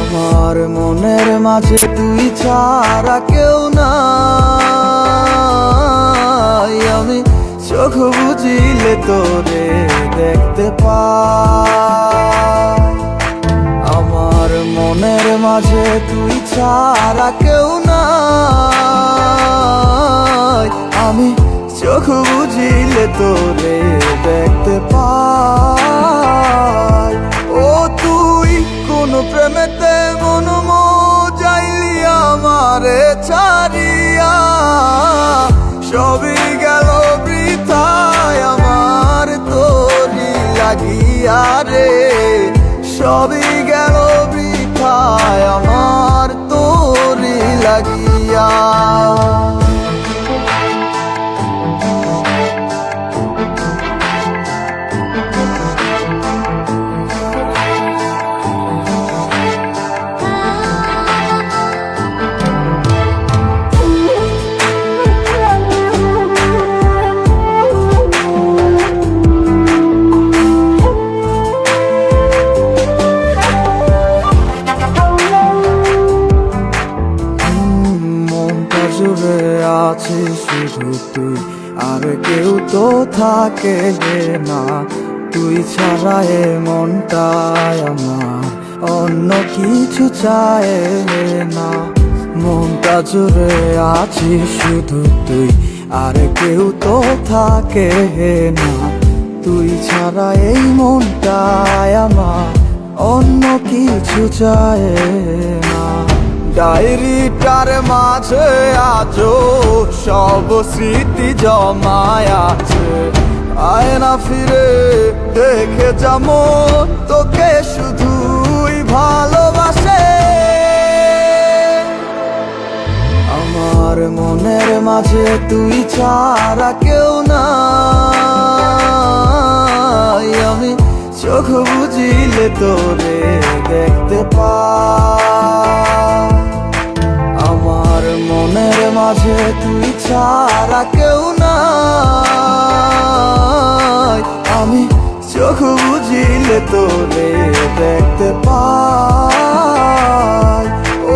আমার মনের মাঝে তুই ছাড়া কেউ নাই। আমি চোখ বুঝিলে তোরে দেখতে পাই। আমার মনের মাঝে তুই ছাড়া কেউ নাই। আমি চোখ বুঝিলে তোরে দেখতে পাই। ও তুই কোন প্রেমেতে মন যাইলি আমারে ছাড়িয়া, সবই গেল বৃথায় আমার তোরি লাগিয়া রে। সবই গেল বৃথায় আমার তোরি লাগিয়া। জুড়ে আছিস শুধু তুই, আর কেউ তো থাকে না। তুই ছাড়া এ মনটায় আমার অন্য কিছু চায় না। মনটা জুড়ে আছিস শুধু তুই, আর কেউ তো থাকে না। তুই ছাড়া এই মনটায় আমার অন্য কিছু চায় না। ডায়েরিটার মাঝে আজও সব স্মৃতি জমায় আছে। আয় না ফিরে দেখে যাবো তোকে শুধুই ভালোবাসে। আমার মনের মাঝে তুই ছাড়া কেউ নাই। আমি চোখ বুঝিলে তোরে দেখতে পাই। আমার মনের মাঝে তুই ছাড়া কেউ নাই। আমি চোখ বুঝিলে তোরে দেখতে পাই।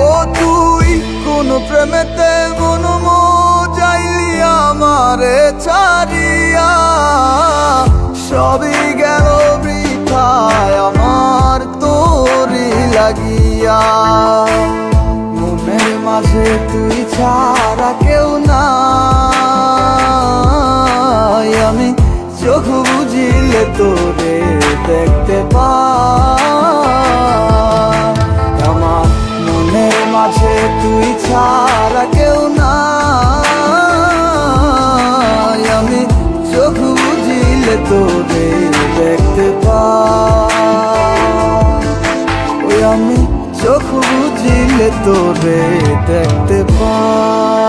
ও তুই কোন প্রেমেতে মন যাইলি আমারে ছাড়িয়া, সবই গেল বৃথায় আমার তোরি লাগিয়া। মনের মাঝে তুই ছাড়া কেউ নাই। আমি চোখ বুঝিলে তোরে দেখতে পাই। আমার মনের মাঝে তুই ছাড়া কেউ নাই। আমি চোখ বুঝিলে তোরে দেখতে পাই। ওই আমি চোখ বুঝিলে তোরে দেখতে পাই।